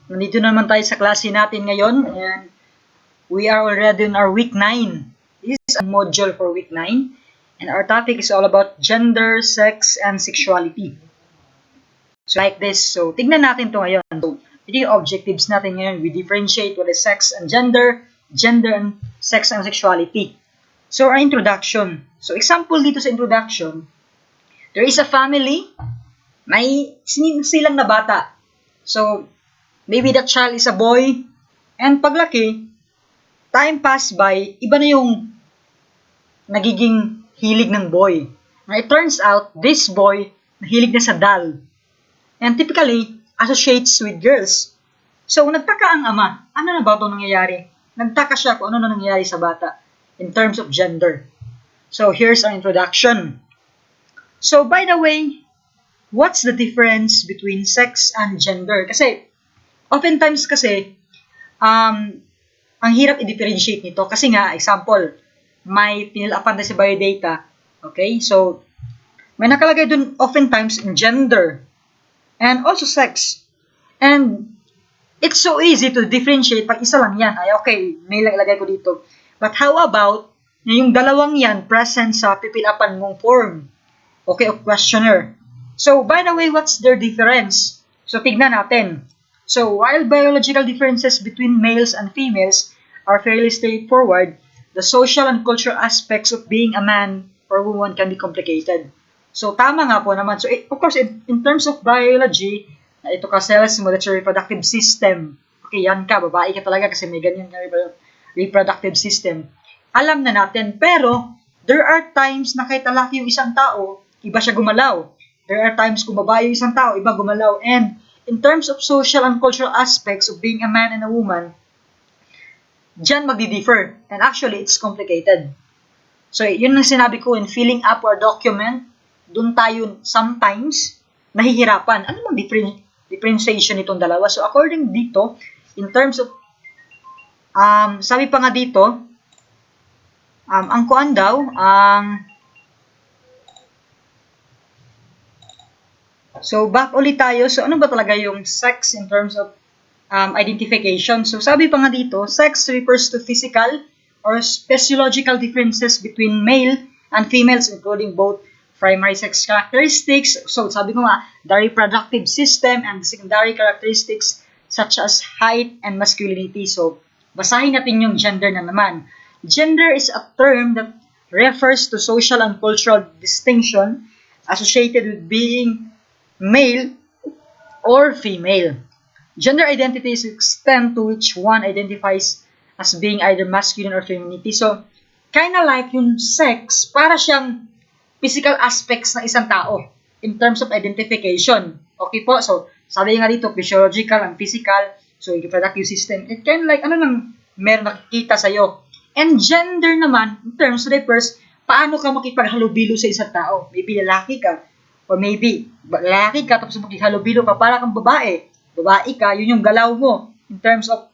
Nandito naman tayo sa klase natin ngayon and we are already in our week 9. This is a module for week 9 and our topic is all about gender, sex, and sexuality. So like this, so tignan natin to ngayon. So ito yung objectives natin ngayon. We differentiate what is sex and gender and sex and sexuality. So our introduction. So example dito sa introduction, there is a family, may silang na bata. So maybe that child is a boy, and paglaki, time pass by, iba na yung nagiging hilig ng boy. And it turns out, this boy, nahilig na sa doll. And typically, associates with girls. So, nagtaka ang ama, ano na ba ito nangyayari? Nagtaka siya kung ano na nangyayari sa bata in terms of gender. So, here's our introduction. So, by the way, what's the difference between sex and gender? Kasi, oftentimes kasi, ang hirap i-differentiate nito. Kasi nga, example, may pinilapan na si biodata. Okay? So, may nakalagay dun oftentimes in gender and also sex. And it's so easy to differentiate pag isa lang yan. Ay, okay, may ilagay ko dito. But how about yung dalawang yan present sa pipilapan mong form? Okay, of questionnaire. So, by the way, what's their difference? So, tignan natin. So, while biological differences between males and females are fairly straightforward, the social and cultural aspects of being a man or woman can be complicated. So, tama nga po naman. So, of course, in terms of biology, ito ka cells mo, that's your reproductive system. Okay, yan ka, babae ka talaga kasi may ganyan ka reproductive system. Alam na natin, pero there are times na kahit lalaki yung isang tao, iba siya gumalaw. There are times kung babae yung isang tao, iba gumalaw. And in terms of social and cultural aspects of being a man and a woman, dyan magdi-differ. And actually, it's complicated. So, yun ang sinabi ko in filling up our document, dun tayo sometimes nahihirapan. Ano bang differentiation nitong dalawa? So, according dito, in terms of, sabi pa nga dito, ang kuan daw, so, back ulit tayo. So, ano ba talaga yung sex in terms of identification? So, sabi pa nga dito, sex refers to physical or physiological differences between male and females, including both primary sex characteristics. So, sabi ko nga, the reproductive system and secondary characteristics such as height and masculinity. So, basahin natin yung gender na naman. Gender is a term that refers to social and cultural distinction associated with being male or female. Gender identity is the extent to which one identifies as being either masculine or femininity. So, kind of like yung sex, para siyang physical aspects ng isang tao in terms of identification. Okay po? So, sabi nga dito, physiological and physical. So, yung reproductive system. It kind of like, ano nang meron nakikita sa'yo. And gender naman, in terms of refers, paano ka makipaghalubilo sa isang tao? Maybe lalaki ka, or maybe, lalaki ka, tapos magkihalubilo ka, para kang babae. Babae ka, yun yung galaw mo in terms of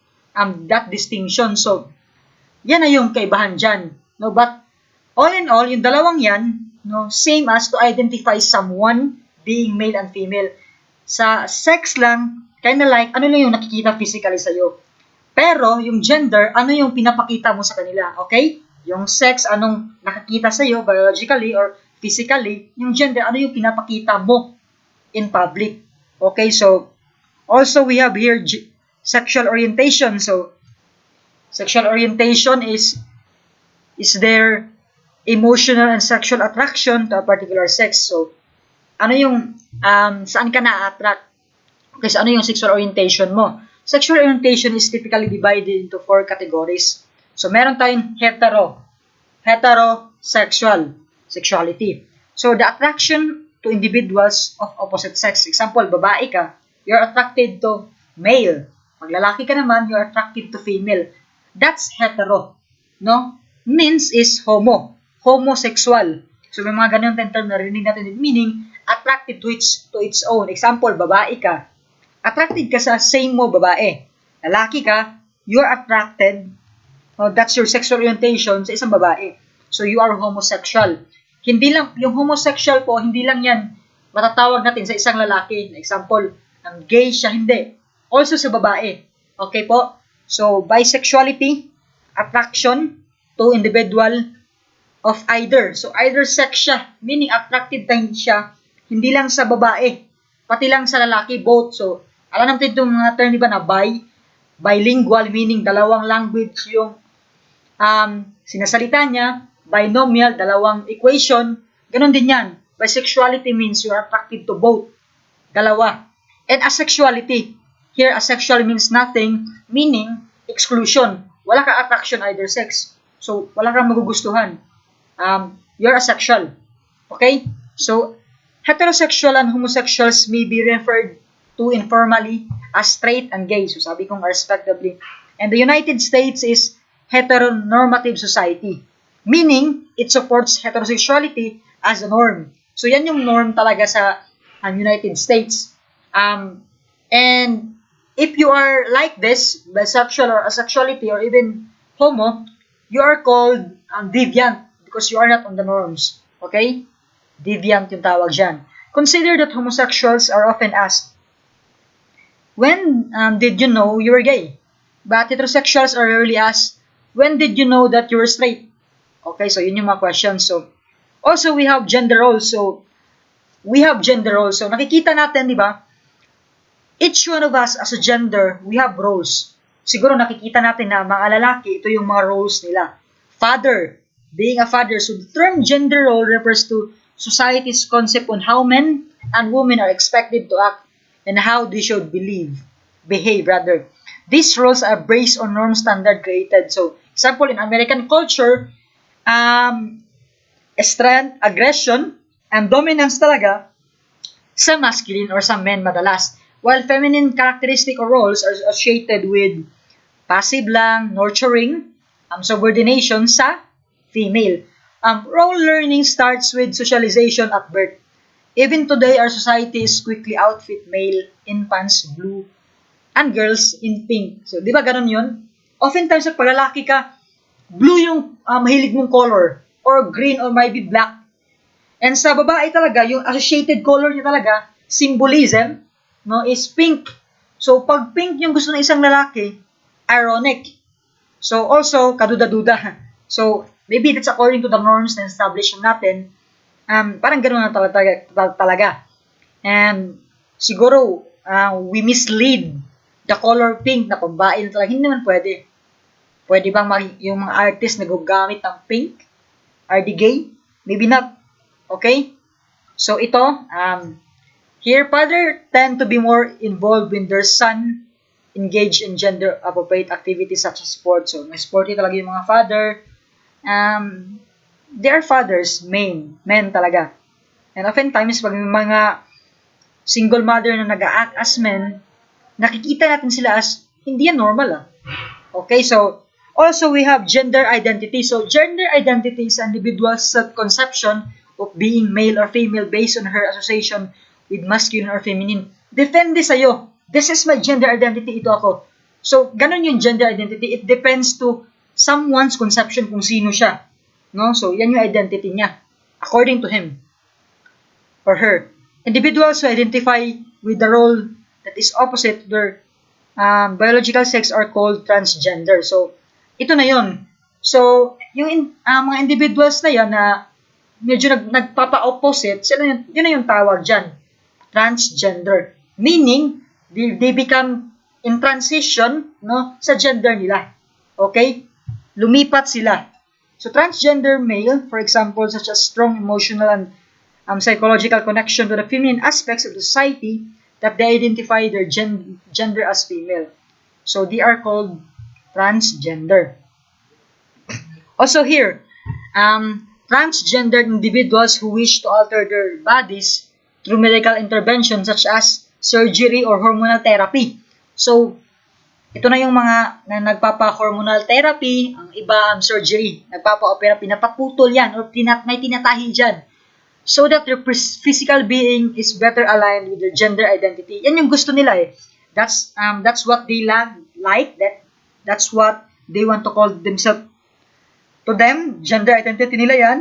that distinction. So, yan na yung kaibahan dyan. No? But, all in all, yung dalawang yan, no, same as to identify someone being male and female. Sa sex lang, kind of like, ano lang yung nakikita physically sa'yo. Pero, yung gender, ano yung pinapakita mo sa kanila. Okay? Yung sex, anong nakikita sa'yo, biologically or physically, yung gender, ano yung pinapakita mo in public. Okay, so, also we have here sexual orientation. So, sexual orientation is their emotional and sexual attraction to a particular sex. So, ano yung, saan ka na-attract? Okay, so ano yung sexual orientation mo? Sexual orientation is typically divided into 4 categories. So, meron tayong heterosexual sexuality. So, the attraction to individuals of opposite sex. Example, babae ka, you're attracted to male. Pag lalaki ka naman, you're attracted to female. That's hetero. No? Means is homosexual. So, may mga ganun term na rinig natin, meaning, attracted to its own. Example, babae ka. Attracted ka sa same mo, babae. Lalaki ka, you're attracted, that's your sexual orientation sa isang babae. So, you are homosexual. Hindi lang, yung homosexual po, hindi lang yan matatawag natin sa isang lalaki. Example, gay siya, hindi. also sa babae. Okay po? So, bisexuality, attraction to individual of either. So, either sex siya, meaning attracted tayo siya, hindi lang sa babae, pati lang sa lalaki, both. So, alam natin itong mga term, diba, na bilingual, meaning dalawang language yung sinasalita niya, binomial, dalawang equation, ganun din yan. Bisexuality means you are attracted to both, dalawa. And asexuality, here asexual means nothing, meaning exclusion. Wala ka attraction either sex. So, wala kang magugustuhan. You're asexual. Okay? So, heterosexual and homosexuals may be referred to informally as straight and gay. So, sabi kong respectively. And the United States is heteronormative society. Meaning, it supports heterosexuality as a norm. So, yan yung norm talaga sa United States. And if you are like this, bisexual or asexuality or even homo, you are called deviant because you are not on the norms. Okay? Deviant yung tawag dyan. Consider that homosexuals are often asked, when did you know you were gay? But heterosexuals are rarely asked, when did you know that you were straight? Okay, so yun yung mga questions. So, also we have gender roles. So, nakikita natin, di ba? Each one of us as a gender, we have roles. Siguro nakikita natin na mga lalaki, ito yung mga roles nila. Father, being a father. So the term gender role refers to society's concept on how men and women are expected to act and how they should behave. These roles are based on norm standard created. So, example, in American culture, strength, aggression, and dominance talaga sa masculine or sa men madalas. While feminine characteristic or roles are associated with passive lang, nurturing, subordination sa female. Role learning starts with socialization at birth. Even today, our society is quickly outfit male infants blue and girls in pink. So, di ba ganun yun? Oftentimes, pag lalaki ka, blue yung mahilig mong color or green or maybe black. And sa babae talaga, yung associated color niya talaga, symbolism, no, is pink. So, pag pink yung gusto ng isang lalaki, ironic. So, also, kaduda-duda. So, maybe that's according to the norms na established natin. Parang gano'n na talaga. And, siguro, we mislead the color pink na pambae na talaga. Hindi naman pwede. Pwede bang yung mga artist na gugamit ng pink? Are they gay? Maybe not. Okay? So, ito, here, father tend to be more involved when their son engage in gender-appropriate activities such as sports. So, may sporty talaga yung mga father. They are fathers, men talaga. And oftentimes, pag may mga single mother na nag-a-act as men, nakikita natin sila as hindi yan normal. Okay, so, also we have gender identity. So, gender identity is an individual's self-conception of being male or female based on her association with masculine or feminine. Depende sa'yo. This is my gender identity, ito ako. So, ganun yung gender identity. It depends to someone's conception kung sino siya. No? So, yan yung identity niya. According to him or her. Individuals who identify with the role that is opposite to their biological sex are called transgender. So, ito na yon. So, yung mga individuals na yan na medyo nagpapa-opposite, yun na yung tawag dyan. Transgender. Meaning, they become in transition, no, sa gender nila. Okay? Lumipat sila. So, transgender male, for example, such as strong emotional and psychological connection to the feminine aspects of society that they identify their gender as female. So, they are called transgender. Also here, transgender individuals who wish to alter their bodies through medical intervention such as surgery or hormonal therapy. So, ito na yung mga na nagpapa-hormonal therapy, ang iba ang surgery, nagpapa-opera, pinapaputol yan or may tinatahi dyan. So that their physical being is better aligned with their gender identity. Yan yung gusto nila eh. That's what they like. That's what they want to call themselves. To them, gender identity nila yan.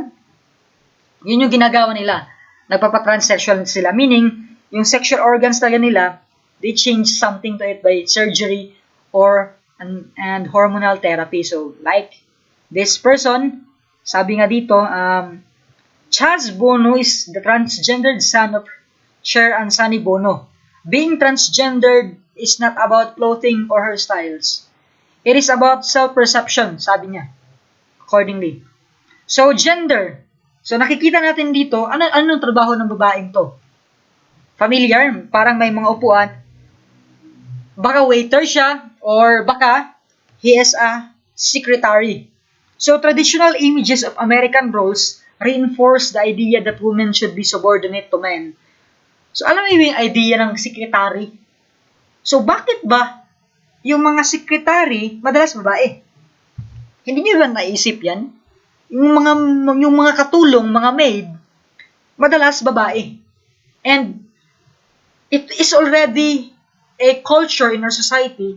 Yun yung ginagawa nila. Nagpapa-transsexual sila. Meaning, yung sexual organs talaga nila, they change something to it by surgery or and hormonal therapy. So, like this person, sabi nga dito, Chaz Bono is the transgendered son of Cher and Sunny Bono. Being transgendered is not about clothing or hairstyles. It is about self-perception, sabi niya, accordingly. So, gender. So, nakikita natin dito, anong trabaho ng babaeng to? Familiar, parang may mga upuan. Baka waiter siya, or baka he is a secretary. So, traditional images of American roles reinforce the idea that women should be subordinate to men. So, alam mo yung idea ng secretary? So, bakit ba yung mga secretary, madalas babae? Hindi niyo ba naisip yan? Yung mga katulong, mga maid, madalas babae. And it is already a culture in our society,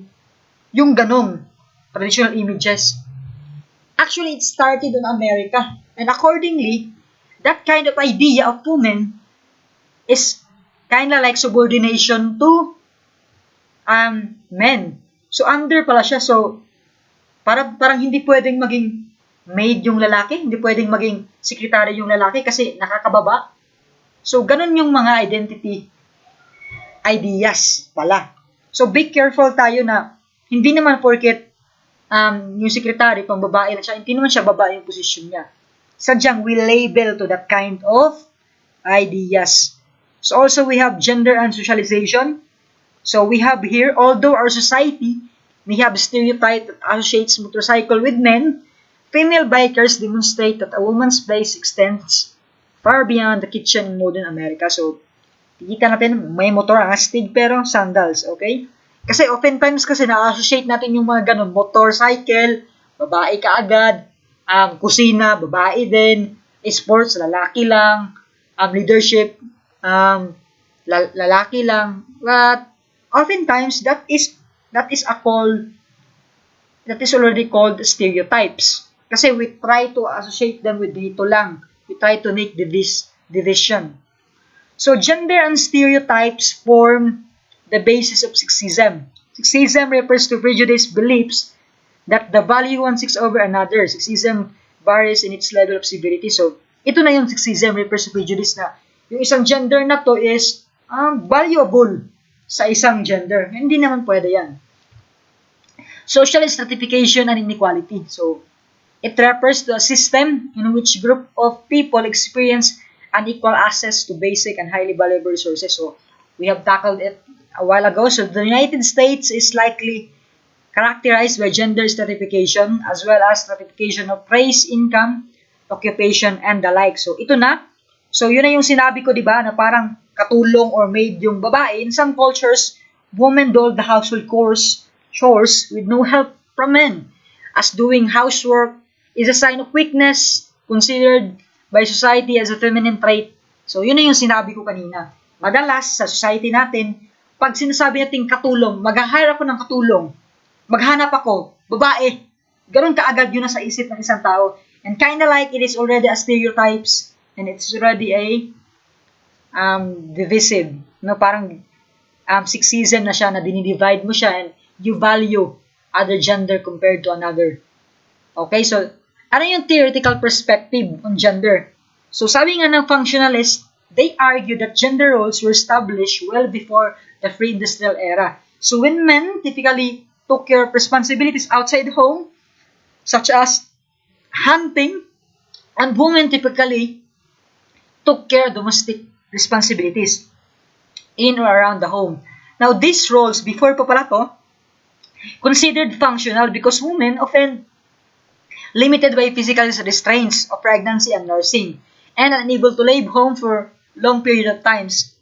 yung ganong traditional images. Actually, it started in America. And accordingly, that kind of idea of women is kind of like subordination to men. So, under pala siya. So, parang hindi pwedeng maging maid yung lalaki, hindi pwedeng maging secretary yung lalaki kasi nakakababa. So, ganun yung mga identity ideas pala. So, be careful tayo na hindi naman porket yung secretary, pang babae na siya, hindi naman siya babae yung position niya. Sadyang we label to that kind of ideas. So, also we have gender and socialization. So, we have here, although our society may have stereotype that associates motorcycle with men, female bikers demonstrate that a woman's place extends far beyond the kitchen in modern America. So, kita natin, may motor ang astig pero sandals, okay? Kasi oftentimes kasi na-associate natin yung mga ganun, motorcycle, babae ka agad, kusina, babae din, sports, lalaki lang, leadership, lalaki lang. But oftentimes that is already called stereotypes. Kasi we try to associate them with dito lang. We try to make this division. So, gender and stereotypes form the basis of sexism. Sexism refers to prejudice beliefs that the value one seeks over another. Sexism varies in its level of severity. So, ito na yung sexism refers to prejudice na yung isang gender na to is valuable sa isang gender. Hindi naman pwede yan. Social stratification and inequality. So, it refers to a system in which group of people experience unequal access to basic and highly valuable resources. So, we have tackled it a while ago. So, the United States is likely characterized by gender stratification as well as stratification of race, income, occupation, and the like. So, ito na. So, yun na yung sinabi ko, di ba, na parang katulong or maid yung babae. In some cultures, women do the household chores with no help from men, as doing housework is a sign of weakness considered by society as a feminine trait. So, yun na yung sinabi ko kanina. Madalas, sa society natin, pag sinasabi natin katulong, mag-hire ako ng katulong, maghanap ako, babae, ganun kaagad yun na sa isip ng isang tao. And kind of like it is already a stereotypes and it's already a divisive. No, parang sexism na siya, na dinidivide mo siya and you value other gender compared to another. Okay, so, ano yung theoretical perspective on gender? So, sabi nga ng functionalist, they argue that gender roles were established well before the free industrial era. So, when men typically took care of responsibilities outside the home, such as hunting, and women typically took care of domestic responsibilities in or around the home. Now, these roles, before pa pala to, considered functional because women often limited by physical restraints of pregnancy and nursing, and unable to leave home for long period of times.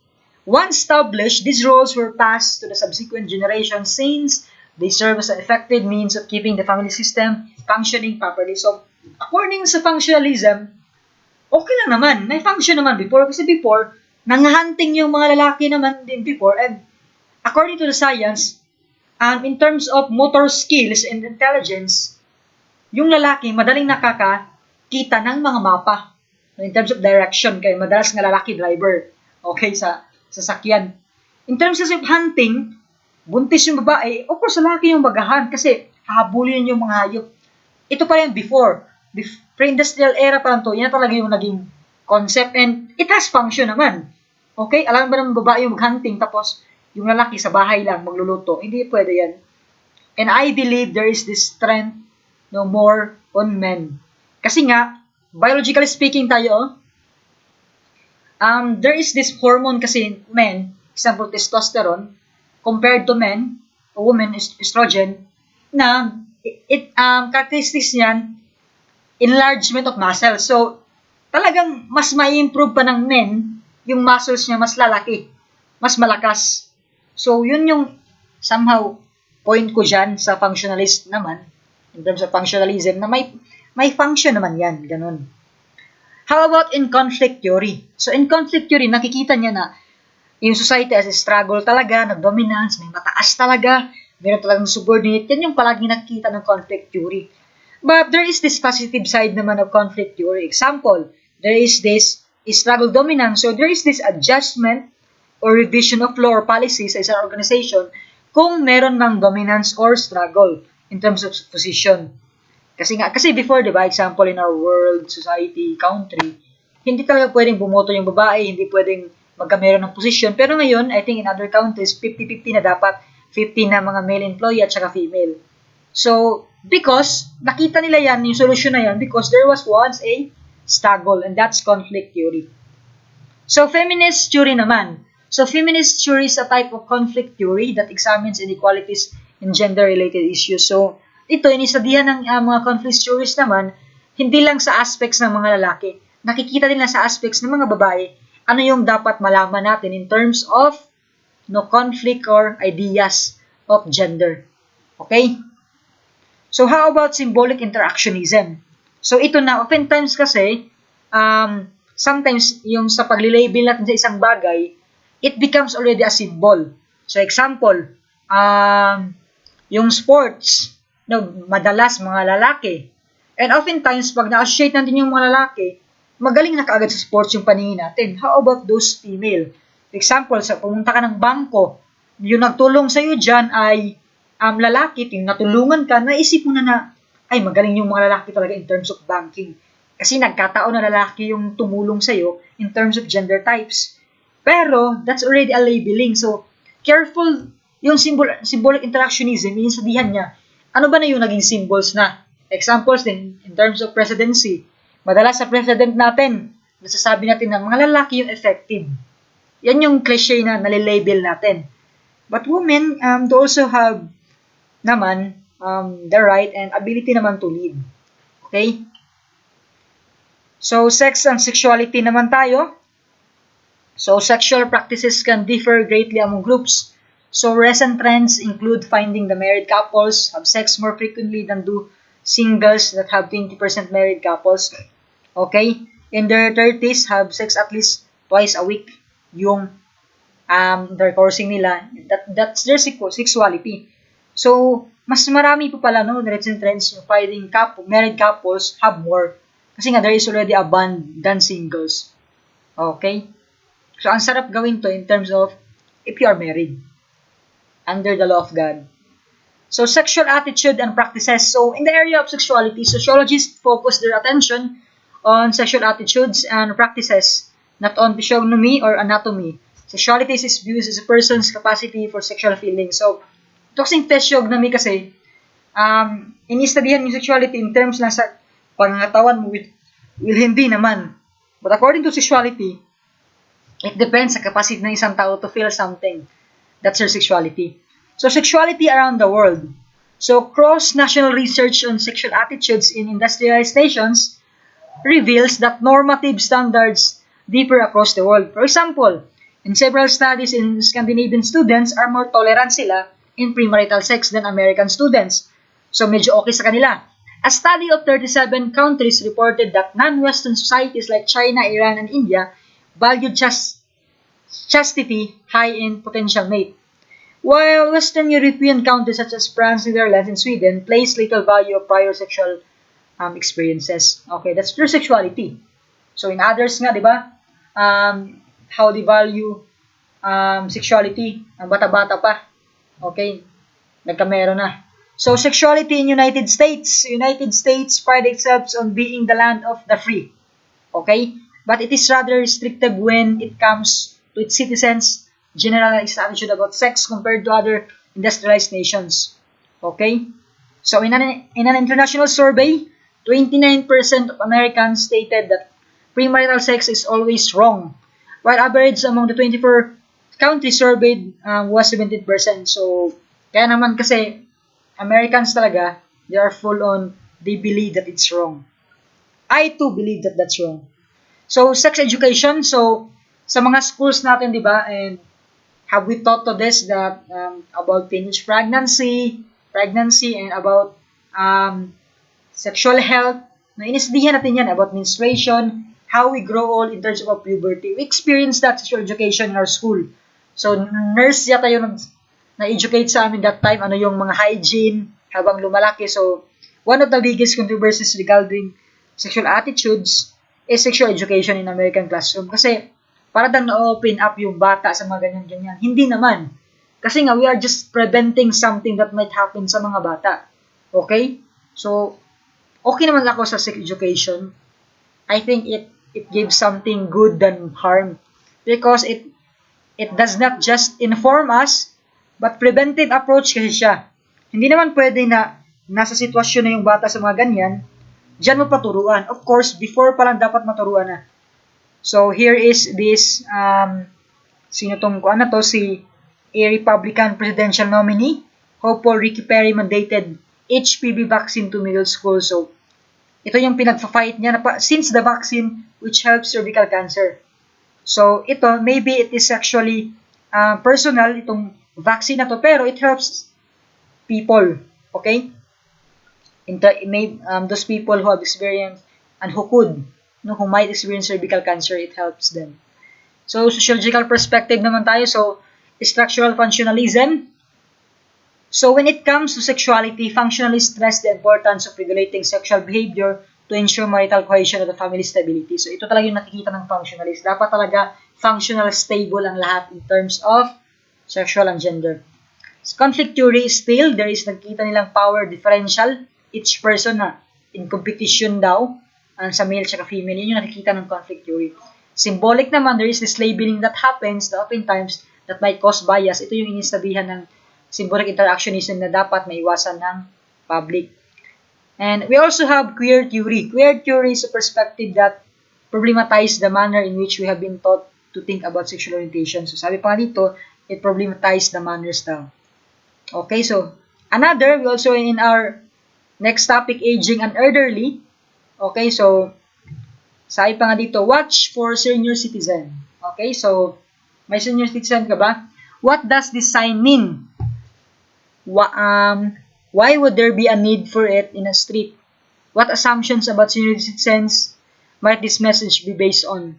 Once established, these roles were passed to the subsequent generations since they serve as an effective means of keeping the family system functioning properly. So, according sa functionalism, okay lang naman. May function naman before. Kasi before, nanghunting yung mga lalaki naman din before. And according to the science, in terms of motor skills and intelligence, yung lalaki madaling nakakakita ng mga mapa. In terms of direction, kaya madalas nga lalaki driver. Okay, sa sasakyan. In terms of hunting, buntis yung babae, of course, lalaki yung magahan kasi hahabulin yung mga hayop. Ito pa rin before. Pre-industrial era pa lang to, yan talaga yung naging concept and it has function naman. Okay? Alam ba ng babae yung mag-hunting tapos yung lalaki sa bahay lang magluluto? Hindi pwede yan. And I believe there is this trend no more on men. Kasi nga, biologically speaking tayo, there is this hormone kasi in men, example testosterone, compared to men, o women, estrogen, na characteristics niyan, enlargement of muscle. So, talagang mas mai-improve pa ng men, yung muscles niya mas lalaki, mas malakas. So, yun yung somehow point ko dyan sa functionalist naman, in terms of functionalism, na may function naman yan, ganun. How about in conflict theory? So, in conflict theory, nakikita niya na yung society as a struggle talaga, nag-dominance, may mataas talaga, meron talagang subordinate. Yan yung palagi nakikita ng conflict theory. But there is this positive side naman of conflict theory. Example, there is this struggle dominance. So there is this adjustment or revision of law or policies sa isang organization kung meron ng dominance or struggle in terms of position. Kasi before, di ba, example in our world, society, country, hindi talaga pwedeng bumoto yung babae, hindi pwedeng magkameron ng posisyon. Pero ngayon, I think in other countries, 50-50 na dapat, 50 na mga male employee at saka female. So, because nakita nila yan, yung solution na yan, because there was once a struggle, and that's conflict theory. So, feminist theory naman. So, feminist theory is a type of conflict theory that examines inequalities in gender-related issues. So, ito, inisadihan ng mga conflict theories naman, hindi lang sa aspects ng mga lalaki. Nakikita din na sa aspects ng mga babae, ano yung dapat malaman natin in terms of conflict or ideas of gender. Okay? So, how about symbolic interactionism? So, ito na, oftentimes kasi, sometimes, yung sa pag-label natin sa isang bagay, it becomes already a symbol. So, example, yung sports, madalas mga lalaki. And oftentimes, pag na-associate natin yung mga lalaki, magaling na kaagad sa sports yung paningin natin. How about those female? Example, sa pumunta ka ng bangko, yung nagtulong sa'yo dyan ay lalaki, yung natulungan ka, naisip mo na, ay magaling yung mga lalaki talaga in terms of banking. Kasi nagkataon na lalaki yung tumulong sa'yo in terms of gender types. Pero, that's already a labeling. So, careful yung symbolic interactionism, yung sabihan niya, ano ba na yung naging symbols na? Examples din, in terms of presidency. Madalas sa president natin, nasasabi natin na mga lalaki yung effective. Yan yung cliche na nalilabel natin. But women do also have naman the right and ability naman to lead. Okay? So, sex and sexuality naman tayo. So, sexual practices can differ greatly among groups. So, recent trends include finding the married couples have sex more frequently than do singles that have 20% married couples. Okay? In their 30s, have sex at least twice a week. Yung their coursing nila. That's their sexuality. So, mas marami po pala, recent trends yung finding married couples have more. Kasi nga, there is already a band than singles. Okay? So, ang sarap gawin to in terms of if you are married under the law of God. So, sexual attitude and practices. So, in the area of sexuality, sociologists focus their attention on sexual attitudes and practices, not on physiognomy or anatomy. Sexuality is viewed as a person's capacity for sexual feelings. So, ito kasing physiognomy kasi, inistudihan yung sexuality in terms lang sa pangangatawan mo will hindi naman. But according to sexuality, it depends sa capacity ng isang tao to feel something. That's her sexuality. So, sexuality around the world. So, cross-national research on sexual attitudes in industrialized nations reveals that normative standards differ across the world. For example, in several studies in Scandinavian students are more tolerant sila in premarital sex than American students. So, medyo okay sa kanila. A study of 37 countries reported that non-Western societies like China, Iran, and India valued chastity high in potential mate, while Western European countries such as France, Netherlands, and Sweden place little value of prior sexual experiences. Okay, that's true sexuality. So in others nga, di ba, how they value sexuality. Ang bata-bata pa. Okay? Nagkamero na. So, sexuality in United States. United States pride itself on being the land of the free. Okay? But it is rather restrictive when it comes to its citizens' generalized attitude about sex compared to other industrialized nations. Okay? So, in an international survey, 29% of Americans stated that premarital sex is always wrong, while average among the 24 countries surveyed was 17%. So, kaya naman kasi, Americans talaga, they are full on, they believe that it's wrong. I too believe that that's wrong. So, sex education, so, sa mga schools natin, di ba, and have we taught to this that about teenage pregnancy, and about sexual health, na inisdihan natin yan about menstruation, how we grow old in terms of puberty. We experienced that sexual education in our school. So, nurse yata yung na-educate sa amin that time, ano yung mga hygiene habang lumalaki. So, one of the biggest controversies regarding sexual attitudes is sexual education in American classroom. Kasi, para dang na-open up yung bata sa mga ganyan-ganyan. Hindi naman. Kasi nga, we are just preventing something that might happen sa mga bata. Okay? So, okay naman ako sa sex education. I think it gives something good than harm. Because it does not just inform us, but preventive approach kasi siya. Hindi naman pwede na nasa sitwasyon na yung bata sa mga ganyan, diyan mo paturuan. Of course, before pa lang dapat maturuan na. So, here is this, sino tong kuan na to, si a Republican presidential nominee, hopeful Ricky Perry mandated HPV vaccine to middle school. So, ito yung pinagfa-fight niya na since the vaccine which helps cervical cancer. So, ito, maybe it is actually personal, itong vaccine na to, pero it helps people, okay? Those people who have experienced and who might experience cervical cancer, it helps them. So, sociological perspective naman tayo. So, structural functionalism. So, when it comes to sexuality, functionalists stress the importance of regulating sexual behavior to ensure marital cohesion of the family stability. So, ito talaga yung nakikita ng functionalist. Dapat talaga functional, stable ang lahat in terms of sexual and gender. So, conflict theory is still, there is nakikita nilang power differential. Each person na in competition daw, sa male at female, yun yung nakikita ng conflict theory. Symbolic naman, there is this labeling that happens that oftentimes that might cause bias. Ito yung inisabihan ng symbolic interactionism na dapat maiwasan ng public. And we also have queer theory. Queer theory is a perspective that problematize the manner in which we have been taught to think about sexual orientation. So sabi pa nga dito, it problematize the manners daw. Okay, so another, we also in our next topic, aging and elderly. Okay, so sabi pa nga dito, watch for senior citizen. Okay, so may senior citizen ka ba? What does this sign mean? Why would there be a need for it in a street? What assumptions about senior citizens might this message be based on?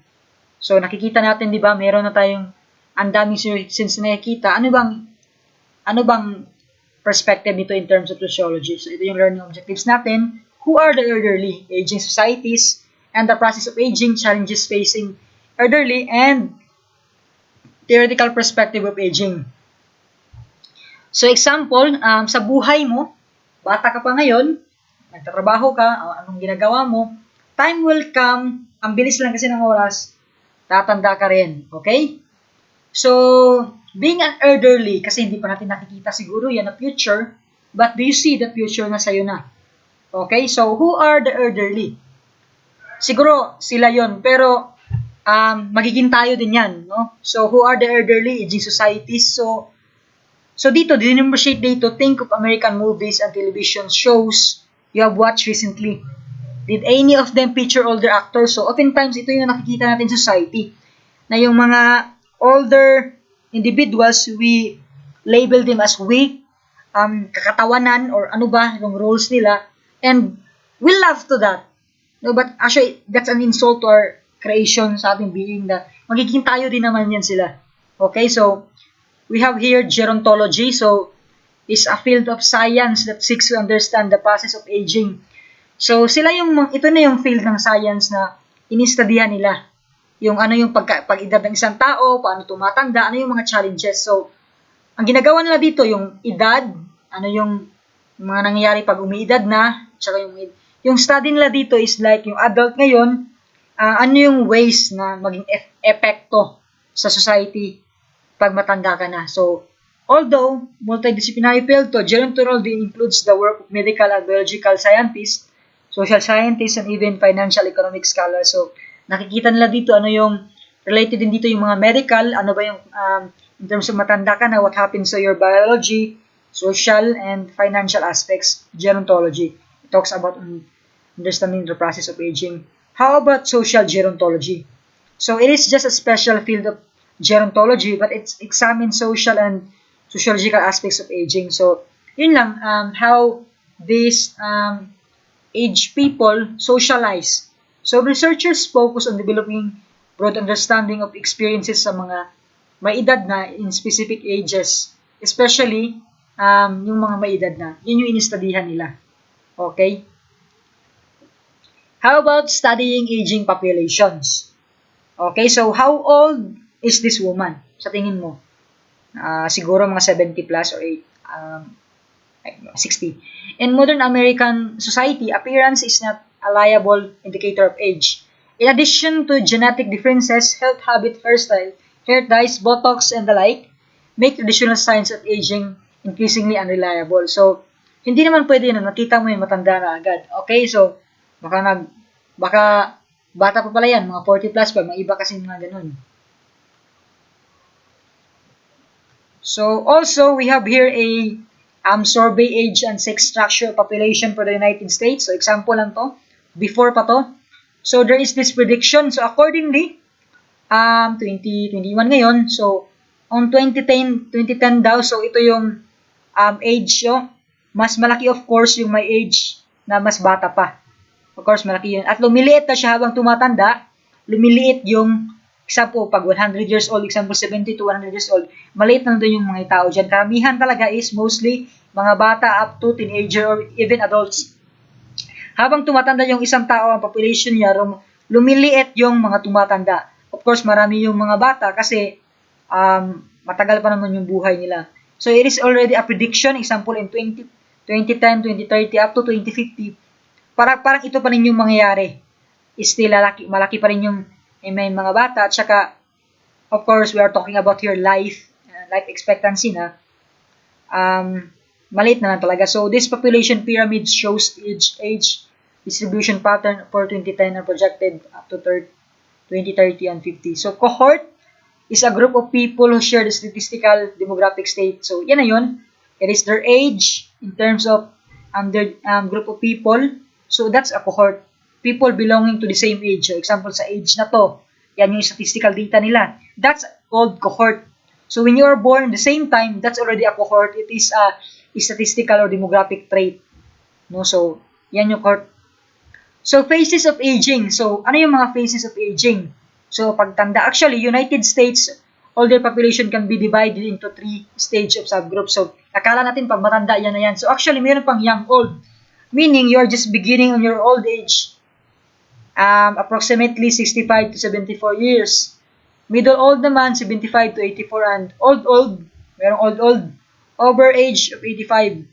So nakikita natin, di ba, meron na tayong ang daming senior citizens na nakikita. Ano bang perspective nito in terms of sociology? So ito yung learning objectives natin. Who are the elderly? Aging societies and the process of aging, challenges facing elderly, and theoretical perspective of aging. So example, sa buhay mo, bata ka pa ngayon, nagtatrabaho ka, anong ginagawa mo, time will come, ang bilis lang kasi ng oras, tatanda ka rin. Okay? So, being an elderly, kasi hindi pa natin nakikita siguro yan na future, but do you see the future na sa'yo na? Okay? So, who are the elderly? Siguro, sila yon, pero magiging tayo din yan. No? So, who are the elderly? Aging societies. So dito, dininumerate dito, think of American movies and television shows you have watched recently. Did any of them feature older actors? So, oftentimes, ito yung nakikita natin sa society. Na yung mga older individuals, we label them as weak, kakatawanan, or ano ba, yung roles nila. And we love to that. No, but actually, that's an insult to our creation sa ating being na magiging tayo din naman yan sila. Okay, so, we have here gerontology. So, is a field of science that seeks to understand the process of aging. So, ito na yung field ng science na inistudihan nila. yung ano yung pag-edad ng isang tao, paano tumatanda, ano yung mga challenges. So, ang ginagawa nila dito, yung edad, ano yung mga nangyayari pag umiidad na, tsaka yung study nila dito is like yung adult ngayon, ano yung ways na maging epekto sa society pag matanda ka na. So, although multidisciplinary field to, gerontology includes the work of medical and biological scientists, social scientists, and even financial economic scholars. So, nakikita nila dito ano yung related din dito yung mga medical, ano ba yung in terms of matanda ka na, what happens to your biology, social, and financial aspects, gerontology. It talks about understanding the process of aging. How about social gerontology? So it is just a special field of gerontology, but it examines social and sociological aspects of aging. So, yun lang, how these aged people socialize. So, researchers focus on developing broad understanding of experiences sa mga may edad na in specific ages. Especially, yung mga may edad na. Yun yung inistudihan nila. Okay? How about studying aging populations? Okay, so how old is this woman? Sa tingin mo? Siguro mga 70 plus or 60. In modern American society, appearance is not a reliable indicator of age. In addition to genetic differences, health habit, hairstyle, hair dyes, botox, and the like, make traditional signs of aging increasingly unreliable. So, hindi naman pwede na nakita mo yung matanda na agad. Okay, so, baka bata pa pala yan, mga 40 plus pa, mga iba kasi mga ganun. So, also, we have here a survey age and sex structure population for the United States. So, example lang to. Before pa to. So, there is this prediction. So, accordingly, 2021 ngayon. So, on 2010 daw. So, ito yung age. So, mas malaki of course yung may age na mas bata pa. Of course, malaki yun. At lumiliit na siya habang tumatanda. Lumiliit yung, example, pag 100 years old, example, 70 to 100 years old, maliit na doon yung mga tao dyan. Karamihan talaga is mostly mga bata up to teenager or even adults. Habang tumatanda yung isang tao, ang population niya, lumiliit yung mga tumatanda. Of course, marami yung mga bata kasi matagal pa naman yung buhay nila. So, it is already a prediction, example, in 2010, 2030, up to 2050. Parang ito pa rin yung mangyayari. Still, malaki pa rin yung may mga bata. At saka, of course, we are talking about your life expectancy na. Maliit na lang talaga. So, this population pyramid shows age distribution pattern for 2010 and projected up to 2030 and 50. So, cohort is a group of people who share the statistical demographic state. So, yan na yun. It is their age in terms of their group of people. So, that's a cohort. People belonging to the same age. So, example, sa age na to, yan yung statistical data nila. That's called cohort. So, when you are born the same time, that's already a cohort. It is a statistical or demographic trait. No? So, yan yung cohort. So, phases of aging. So, ano yung mga phases of aging? So, pagtanda. Actually, United States, older population can be divided into 3 stages of subgroups. So, akala natin pag matanda, yan na yan. So, actually, mayroon pang young old. Meaning, you're just beginning on your old age. Approximately 65 to 74 years. Middle old naman, 75 to 84. And old, merong old. Over age of 85.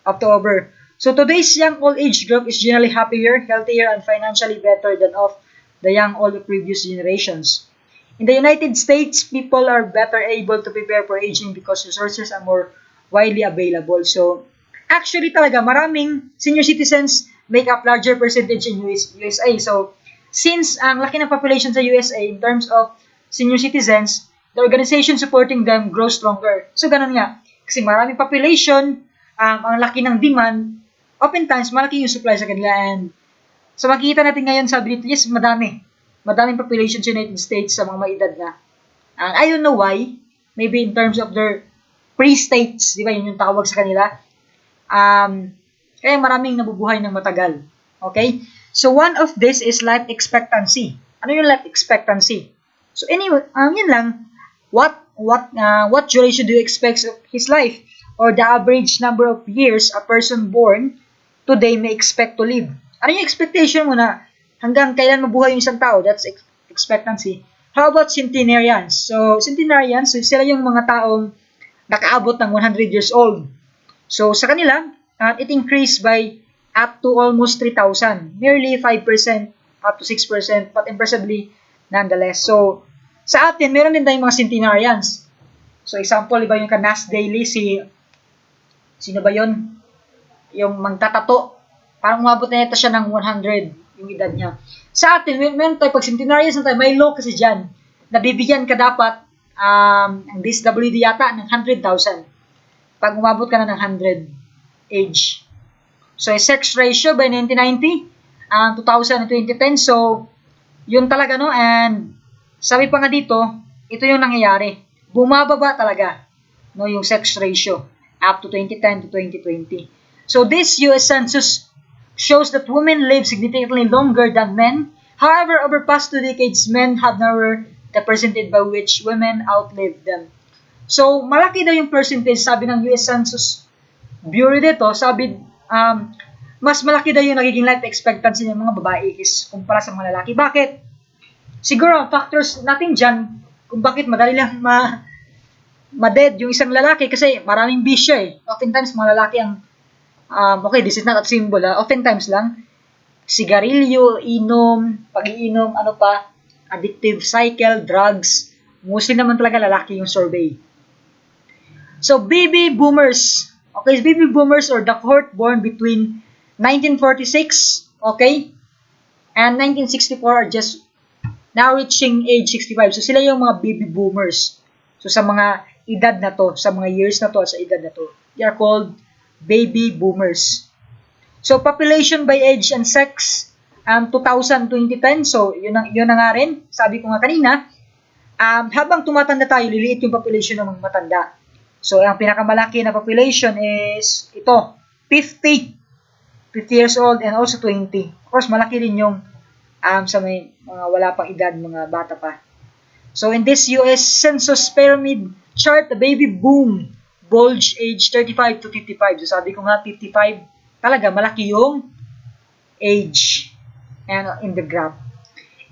Up to over. So, today's young old age group is generally happier, healthier, and financially better than of the young old of previous generations. In the United States, people are better able to prepare for aging because resources are more widely available. So, actually talaga, maraming senior citizens make up larger percentage in USA. So, since ang laki ng population sa USA in terms of senior citizens, the organization supporting them grows stronger. So, ganun nga. Kasi maraming population, ang laki ng demand, oftentimes, malaki yung supply sa kanila. And so, makikita natin ngayon, sabi dito, yes, madaming population sa United States sa mga may edad na. And I don't know why. Maybe in terms of their pre-states, di ba, yun yung tawag sa kanila. Kaya maraming nabubuhay ng matagal. Okay? So, one of this is life expectancy. Ano yung life expectancy? So, anyway, yun lang. What duration do you expect of his life? Or the average number of years a person born today may expect to live. Ano yung expectation mo na hanggang kailan mabuhay yung isang tao? That's expectancy. How about centenarians? So, centenarians, sila yung mga taong nakaabot ng 100 years old. So, sa kanila, it increased by up to almost 3,000. Nearly 5%, up to 6%, but impressively nonetheless. So, sa atin, meron din tayong mga centenarians. So, example, iba yung Nas Daily, sino ba yun? Yung magtatato. Parang umabot na ito siya ng 100, yung edad niya. Sa atin, meron tayo, pag centenarians na tayo, may law kasi dyan, nabibigyan ka dapat, ang DSWD yata, ng 100,000. Pag umabot ka na ng 100 age. So, sex ratio by 1990, 2000 and 2010. So, yun talaga, no? And, sabi pa nga dito, ito yung nangyayari. Bumababa talaga, no, yung sex ratio up to 2010 to 2020. So, this US Census shows that women live significantly longer than men. However, over past 2 decades, men have never the percentage by which women outlive them. So, malaki daw yung percentage, sabi ng US Census Bureau dito, sabi, mas malaki daw yung nagiging life expectancy ng mga babae is kumpara sa mga lalaki. Bakit? Siguro, factors natin dyan, kung bakit madali lang ma-dead yung isang lalaki kasi maraming bisyo eh. Oftentimes, mga lalaki ang, okay, this is not a symbol, oftentimes lang, sigarilyo, inom, pag-iinom, ano pa, addictive cycle, drugs, mostly naman talaga lalaki yung survey. So, baby boomers. Okay, baby boomers or the cohort born between 1946, okay, and 1964 are just now reaching age 65. So, sila yung mga baby boomers. So, sa mga edad na to, sa mga years na to, sa edad na to, they are called baby boomers. So, population by age and sex, 2000-2010, so yun na nga rin, sabi ko nga kanina, habang tumatanda tayo, liliit yung population ng mga matanda. So, ang pinakamalaki na population is ito, 50 years old and also 20. Of course, malaki rin yung sa may mga wala pang edad, mga bata pa. So, in this US Census Pyramid chart, the baby boom bulge age 35 to 55. So, sabi ko nga, 55, talaga, malaki yung age and in the graph.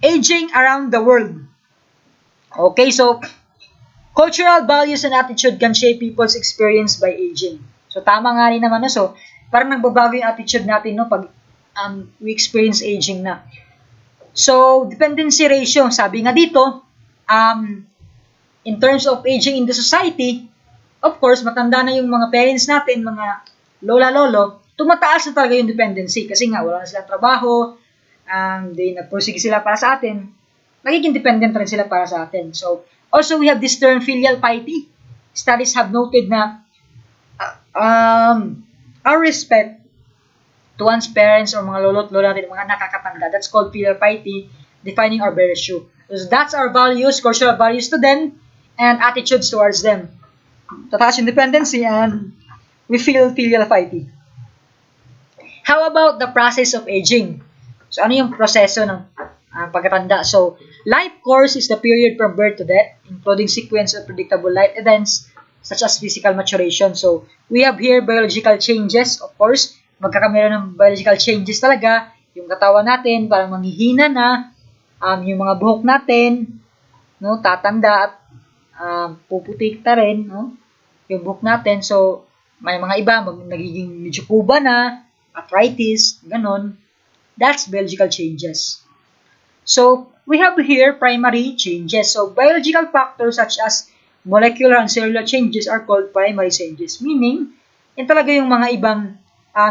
Aging around the world. Okay, so, cultural values and attitude can shape people's experience by aging. So, tama nga rin naman, no? So, parang nagbabago yung attitude natin, no? Pag we experience aging na. So, dependency ratio, sabi nga dito, in terms of aging in the society, of course, matanda na yung mga parents natin, mga lola-lolo, tumataas na talaga yung dependency kasi nga wala na silang trabaho, they nagpursige sila para sa atin, nagiging dependent rin sila para sa atin. So, also we have this term filial piety. Studies have noted na our respect to one's parents or mga lolo't lola natin, mga nakakatanda, that's called filial piety, defining our virtue. So, that's our values, cultural values to them, and attitudes towards them. Tataas yung dependency and we feel filial piety. How about the process of aging? So, ano yung proseso ng pagkatanda? So, life course is the period from birth to death, including sequence of predictable life events such as physical maturation. So, we have here biological changes. Of course, magkakameron ng biological changes talaga. Yung katawan natin, parang manghihina na. Yung mga buhok natin, no, tatanda at puputik ta rin, no, yung buhok natin. So, may mga iba, nagiging medyo kuba na, arthritis, ganon. That's biological changes. So, we have here primary changes. So, biological factors such as molecular and cellular changes are called primary changes. Meaning, yan talaga yung mga ibang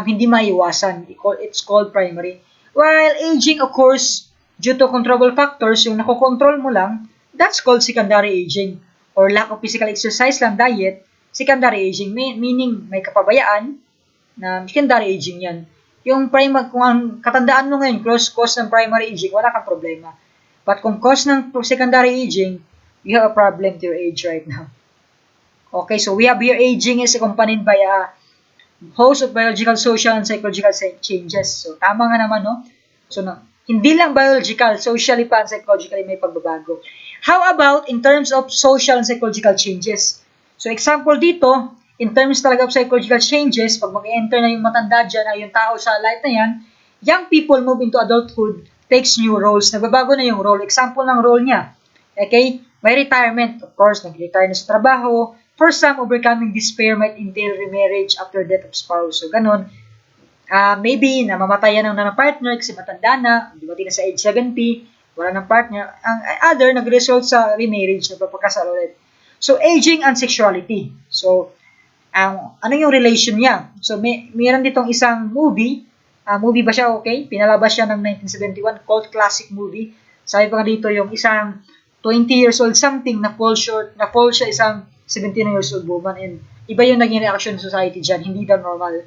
hindi maiwasan. It's called primary. While aging occurs due to controllable factors, yung nakokontrol mo lang, that's called secondary aging. Or lack of physical exercise lang, diet, secondary aging. Meaning, may kapabayaan na secondary aging yan. Yung kung ang katandaan mo ngayon, cause ng primary aging, wala kang problema. But kung cause ng secondary aging, you have a problem to your age right now. Okay, so we have here aging is accompanied by a host of biological, social, and psychological changes. So, tama nga naman, no? So, hindi lang biological, socially pa and psychologically may pagbabago. How about in terms of social and psychological changes? So, example dito, in terms talaga of psychological changes, pag mag-enter na yung matanda dyan, yung tao sa life na yan, young people move into adulthood takes new roles. Nagbabago na yung role. Example ng role niya. Okay? May retirement. Of course, nag-retire na sa trabaho. For some, overcoming despair might entail remarriage after death of spouse. So, ganun. Maybe, namamatayan ng partner kasi matanda na, dumating na sa age 70, wala ng partner. Ang other, nag-result sa remarriage, nagpapakasal ulit. So, aging and sexuality. So, ano yung relation niya? So, mayroon ditong isang movie. Movie ba siya? Okay. Pinalabas siya ng 1971, cult classic movie. Sabi pa nga dito, yung isang 20 years old something na fall siya isang 17 years old woman. And iba yung naging reaction ng society dyan. Hindi daw normal.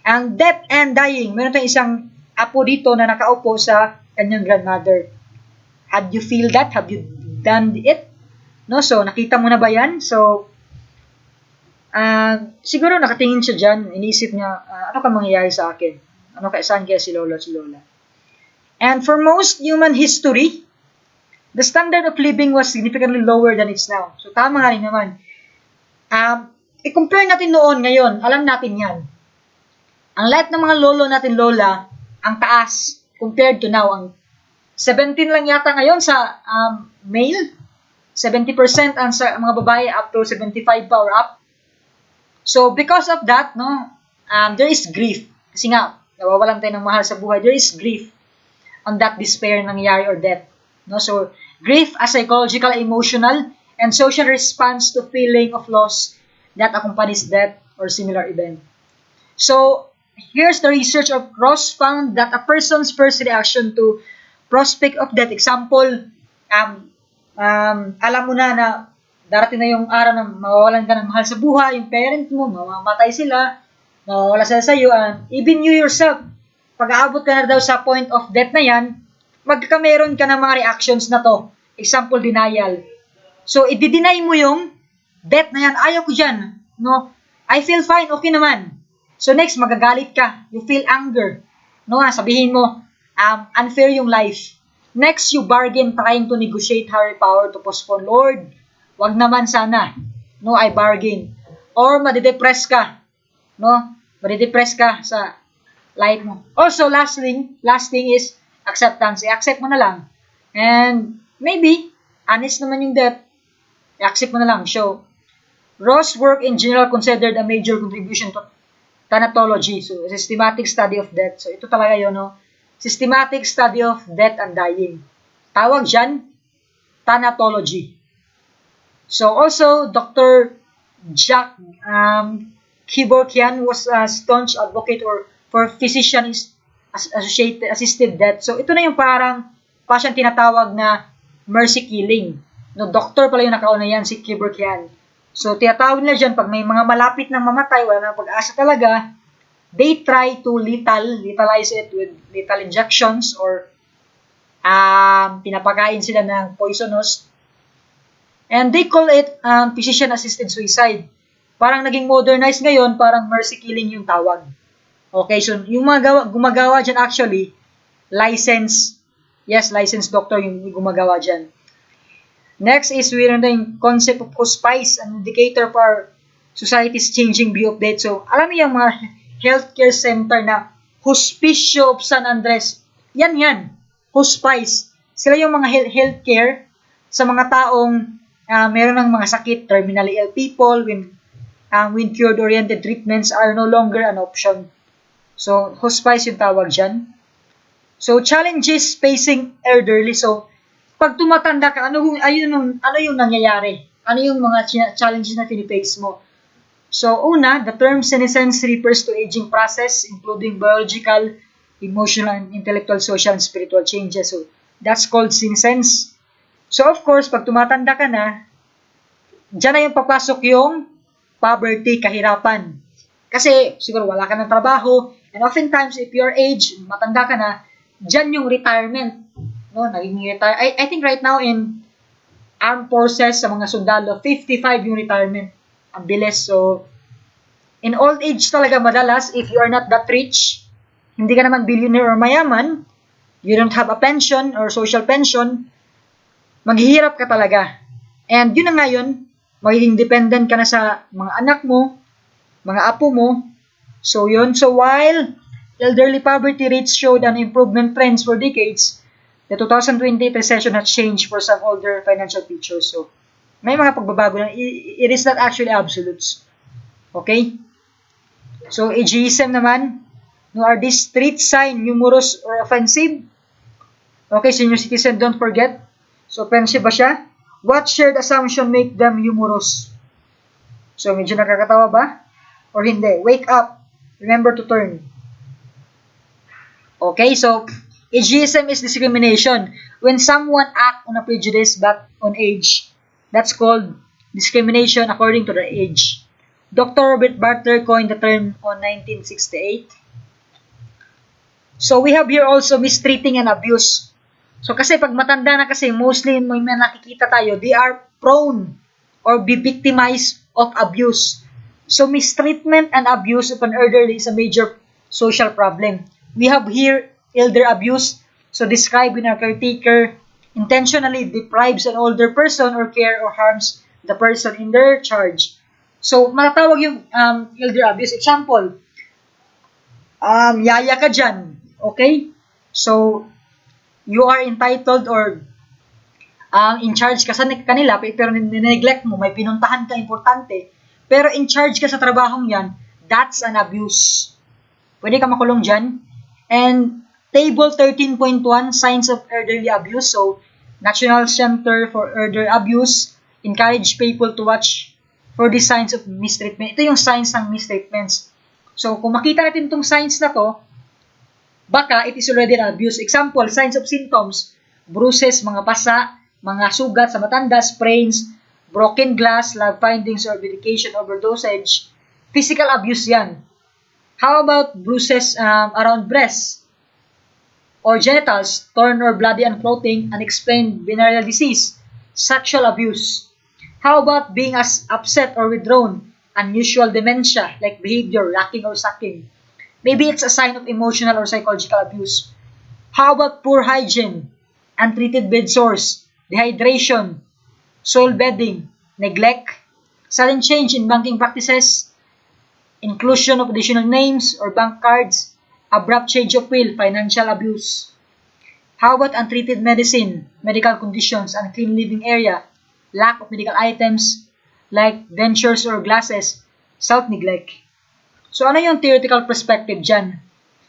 Ang death and dying. Meron tayong isang apo dito na nakaupo sa kanyang grandmother. Had you feel that? Have you done it? No? So, nakita mo na ba yan? So, siguro nakatingin siya dyan. Iniisip niya, ano ka mangyayari sa akin? Saan kaya si Lola? And for most human history, the standard of living was significantly lower than it's now. So, tama nga rin naman. I-compare natin noon, ngayon, alam natin yan. Ang lahat ng mga lolo natin, lola, ang taas compared to now. Ang 17 lang yata ngayon sa male, 70% ang sa mga babae up to 75 pa or up. So, because of that, no, there is grief. Kasi nga, nawawalan tayo ng mahal sa buhay. There is grief on that despair nangyari or death. No? So, grief as psychological, emotional, and social response to feeling of loss that accompanies death or similar event. So, here's the research of Ross found that a person's first reaction to prospect of death, example, alam mo na darating na yung araw na mawawalan ka ng mahal sa buhay, yung parent mo, mamamatay sila, mawawala sila sa iyo, and even you yourself, pag aabot ka na daw sa point of death na yan, magkakameron ka ng mga reactions na to. Example, denial. So, i-deny mo yung death na yan, ayaw ko dyan. No? I feel fine, okay naman. So next, magagalit ka. You feel anger. No, sabihin mo, unfair yung life. Next, you bargain trying to negotiate higher power to postpone. Lord, wag naman sana. No, I bargain. Or madidepress ka. No, madidepress ka sa life mo. Also, last thing is acceptance. I-accept mo na lang. And maybe, honest naman yung death. I-accept mo na lang. So, Ross' work in general considered a major contribution to thanatology, so systematic study of death. So ito talaga yun, no? Systematic study of death and dying. Tawag dyan, thanatology. So also, Dr. Jack Kevorkian was a staunch advocate for physician-assisted death. So ito na yung parang siyang tinatawag na mercy killing. No, doctor pala yung nakauna yan, si Kevorkian. So, tinatawag nila dyan, pag may mga malapit na mamatay, wala nang pag-asa talaga, they try to letalize it with lethal injections or pinapakain sila ng poisonous. And they call it physician-assisted suicide. Parang naging modernized ngayon, parang mercy killing yung tawag. Okay, so yung mga gumagawa dyan actually, licensed doctor yung gumagawa dyan. Next is we learn the concept of Hbse, an indicator for society's changing view of death. So, alam mo yung mga healthcare center na Hospicio of San Andres. Yan. Hbse. Sila yung mga healthcare sa mga taong meron ng mga sakit, terminally ill people, when cure-oriented treatments are no longer an option. So, Hbse yung tawag dyan. So, challenges facing elderly. So, pag tumatanda ka, ano yung nangyayari? Ano yung mga challenges na face mo? So, una, the term senescence refers to aging process, including biological, emotional, and intellectual, social, and spiritual changes. So, that's called senescence. So, of course, pag tumatanda ka na, dyan na yung papasok yung poverty, kahirapan. Kasi, siguro, wala ka ng trabaho, and oftentimes, if your age, matanda ka na, dyan yung retirement. No, naging retire. I think right now in armed forces sa mga sundalo, 55 yung retirement. Ang bilis. So, in old age talaga madalas, if you are not that rich, hindi ka naman billionaire or mayaman, you don't have a pension or social pension, maghihirap ka talaga. And yun na ngayon, magiging dependent ka na sa mga anak mo, mga apo mo. So yun. So while elderly poverty rates showed an improvement trends for decades. The 2020 recession has changed for some older financial features. So, may mga pagbabago na. It is not actually absolutes. Okay? So, Hbse naman, no, are these street sign numerous or offensive? Okay, senior citizen, don't forget. So, offensive ba siya? What shared assumption make them humorous? So, medyo nakakatawa ba? Or hindi? Wake up. Remember to turn. Okay, so, ageism is discrimination. When someone acts on a prejudice but on age, that's called discrimination according to their age. Dr. Robert Barter coined the term on 1968. So, we have here also mistreating and abuse. So, kasi pag matanda na kasi, mostly may nakikita tayo, they are prone or be victimized of abuse. So, mistreatment and abuse of an elderly is a major social problem. We have here elder abuse. So, described when a caretaker intentionally deprives an older person or care or harms the person in their charge. So, matatawag yung elder abuse. Example, yaya ka dyan. Okay? So, you are entitled or in charge ka sa kanila, pero nineglect mo, may pinuntahan ka, importante, pero in charge ka sa trabahong yan, that's an abuse. Pwede ka makulong dyan. And Table 13.1, Signs of Elderly Abuse. So, National Center for Elder Abuse encourage people to watch for the signs of mistreatment. Ito yung signs ng mistreatments. So, kung makita natin itong signs na to, baka it is already an abuse. Example, signs of symptoms, bruises, mga pasa, mga sugat sa matanda, sprains, broken glass, lab findings or medication overdosage. Physical abuse yan. How about bruises around breasts or genitals, torn or bloody unclothing, unexplained venereal disease, sexual abuse? How about being upset or withdrawn, unusual dementia like behavior, racking or sucking? Maybe it's a sign of emotional or psychological abuse. How about poor hygiene, untreated bed sores, dehydration, soil bedding, neglect, sudden change in banking practices, inclusion of additional names or bank cards, abrupt change of will, financial abuse. How about untreated medicine, medical conditions, unclean living area, lack of medical items like dentures or glasses, self-neglect? So, ano yung theoretical perspective dyan?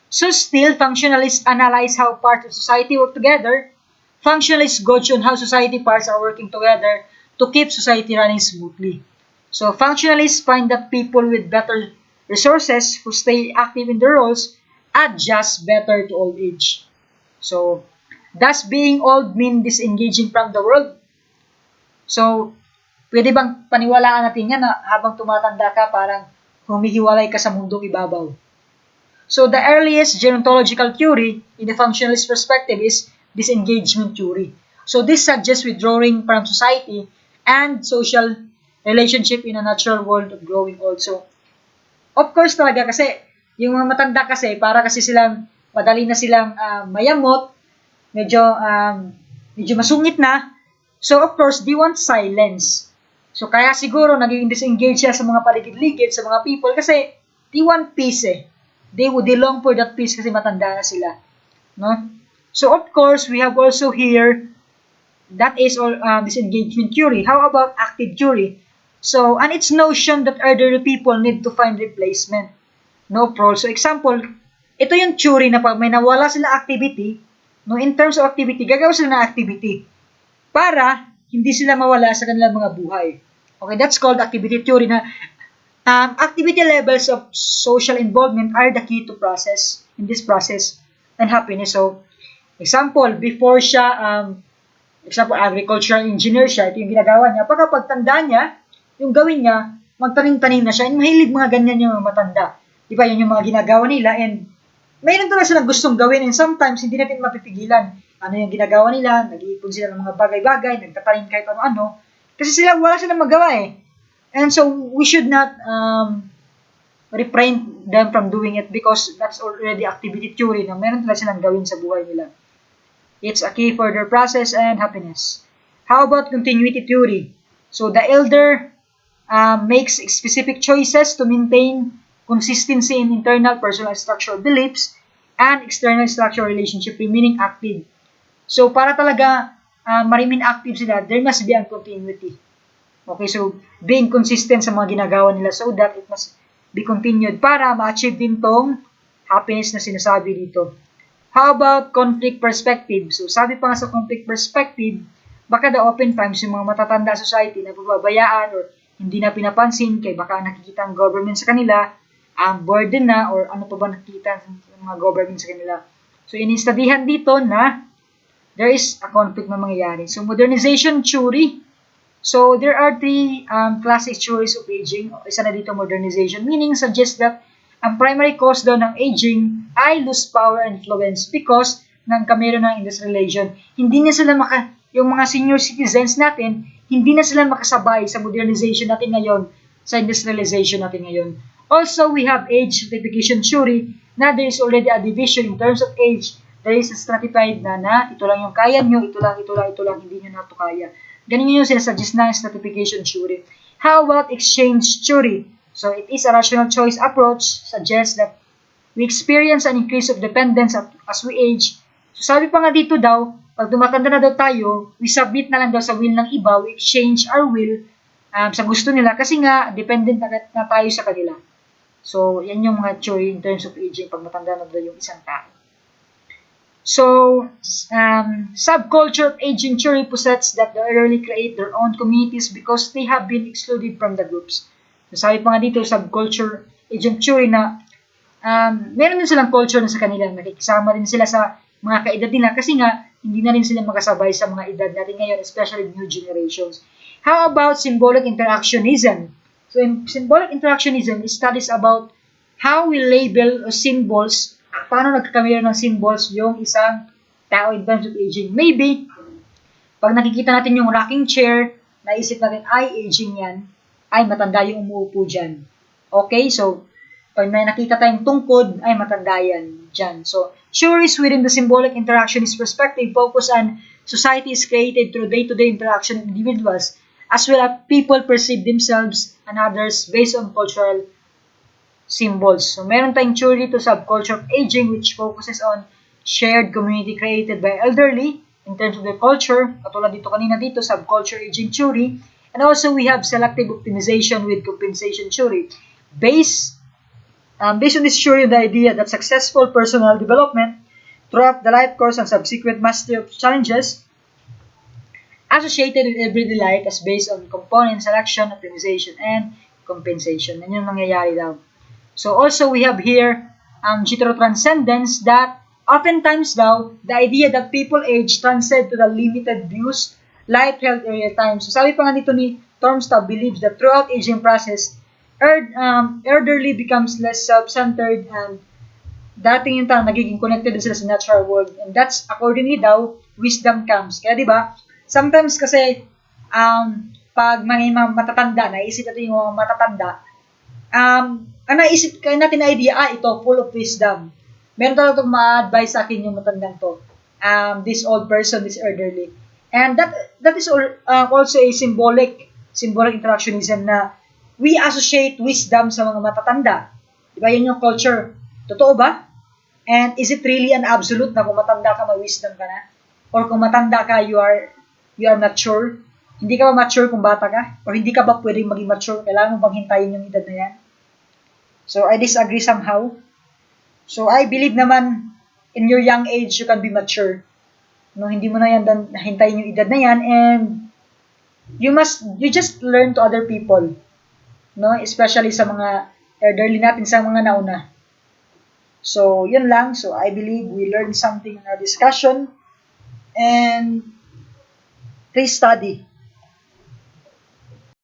So, still, functionalists analyze how parts of society work together. Functionalists gauge on how society parts are working together to keep society running smoothly. So, functionalists find that people with better resources who stay active in their roles adjust better to old age. So, does being old mean disengaging from the world? So, pwede bang paniwalaan natin yan na habang tumatanda ka, parang humihiwalay ka sa mundong ibabaw? So, the earliest gerontological theory in the functionalist perspective is disengagement theory. So, this suggests withdrawing from society and social relationship in a natural world of growing old. So, of course talaga kasi, yung mga matanda kasi, para kasi silang, madali na silang mayamot, medyo masungit na. So, of course, they want silence. So, kaya siguro naging disengage siya sa mga paligid-ligid, sa mga people, kasi they want peace eh. They long for that peace kasi matanda na sila. No? So, of course, we have also here, that is all disengagement theory. How about active theory? So, and its notion that elderly people need to find replacement. No pro. So, example, ito yung theory na pag may nawala sila activity, no, in terms of activity, gagawa sila ng activity para hindi sila mawala sa kanilang mga buhay. Okay, that's called activity theory na activity levels of social involvement are the key to process, in this process, and happiness. So, example, before siya, example, agricultural engineer siya, ito yung ginagawa niya. Pagkapagtanda niya, yung gawin niya, magtanim-tanim na siya, and mahilig mga ganyan yung matanda. Di ba, yun yung mga ginagawa nila, and mayroon talaga silang gustong gawin, and sometimes, hindi natin mapipigilan. Ano yung ginagawa nila, nag-iipon sila ng mga bagay-bagay, nagtatanim kahit ano-ano, kasi sila, wala silang magawa eh. And so, we should not refrain them from doing it because that's already activity theory na meron talaga silang gawin sa buhay nila. It's a key for their process and happiness. How about continuity theory? So, the elder makes specific choices to maintain consistency in internal personal structural beliefs and external structural relationship remaining active. So, para talaga ma-remain active sila, there must be a continuity. Okay, so being consistent sa mga ginagawa nila so that it must be continued para ma-achieve din tong happiness na sinasabi dito. How about conflict perspective? So, sabi pa nga sa conflict perspective, baka the oftentimes yung mga matatanda society na pababayaan or hindi na pinapansin kay baka nakikita ang government sa kanila, ang burden na or ano pa ba nakikita ng mga government sa kanila. So, inistudihan dito na there is a conflict na mangyayari. So, modernization theory. So, there are three classic theories of aging. Isa na dito, modernization, meaning suggests that ang primary cause daw ng aging ay lose power and influence because ng kamero ng industrialization. Hindi na sila yung mga senior citizens natin, hindi na sila makasabay sa modernization natin ngayon, sa industrialization natin ngayon. Also, we have age stratification theory na there is already a division in terms of age. There is a stratified na ito lang yung kaya nyo, ito lang, hindi nyo na ito kaya. Ganun yung sinasuggest ng stratification theory. How about exchange theory? So, it is a rational choice approach, suggests that we experience an increase of dependence as we age. So, sabi pa nga dito daw, pag tumatanda na daw tayo, we submit na lang daw sa will ng iba, we exchange our will sa gusto nila kasi nga, dependent na tayo sa kanila. So, yan yung mga theory in terms of aging pag matanda na daw yung isang tao. So, subculture of aging theory posits that they rarely create their own communities because they have been excluded from the groups. So, sabi pa nga dito, subculture aging theory na meron din silang culture na sa kanila. Nakikisama rin sila sa mga kaedad nila kasi nga, hindi na rin sila makasabay sa mga edad natin ngayon, especially new generations. How about symbolic interactionism? So, in symbolic interactionism studies about how we label symbols, paano nagkakamera ng symbols yung isang tao in terms of aging. Maybe, pag nakikita natin yung rocking chair, naisip natin, ay, aging yan, ay, matanda yung umuupo dyan. Okay, so, pag may nakita tayong tungkod, ay, matanda yan dyan. So, theories within the symbolic interactionist perspective focus on societies created through day-to-day interaction of individuals, as well as people perceive themselves and others based on cultural symbols. So, meron tayong theory to subculture of aging which focuses on shared community created by elderly in terms of their culture. Katulad dito kanina dito, subculture aging theory. And also, we have selective optimization with compensation theory. Based on this theory, the idea that successful personal development throughout the life course and subsequent mastery of challenges associated with everyday life is based on component selection, optimization, and compensation. Yan yung mangyayari daw. So also we have here heterotranscendence that oftentimes daw, the idea that people age transcend to the limited views, life, health, area, time. So sabi pa nga dito ni Tormstad believes that throughout aging process, elderly becomes less self-centered and dating yung tao, nagiging connected din sila sa natural world. And that's accordingly daw, wisdom comes. Kaya diba, sometimes kasi, pag mga matatanda, naisip natin yung matatanda, ang naisip kayo natin na idea, ito, full of wisdom. Meron talaga itong ma-advise sa akin yung matandang to. This old person, this elderly. And that is also a symbolic interactionism na we associate wisdom sa mga matatanda. Diba yun yung culture? Totoo ba? And is it really an absolute na kung matanda ka, may wisdom ka na? Or kung matanda ka, you are mature? Hindi ka ba mature kung bata ka? Or hindi ka ba pwedeng maging mature? Kailangan mo bang hintayin yung edad na yan? So, I disagree somehow. So, I believe naman, in your young age, you can be mature. No, hindi mo na yan hintayin yung edad na yan, and you just learn to other people. No, especially sa mga elderly natin, sa mga nauna. So, yun lang. So, I believe we learned something in our discussion, and please study.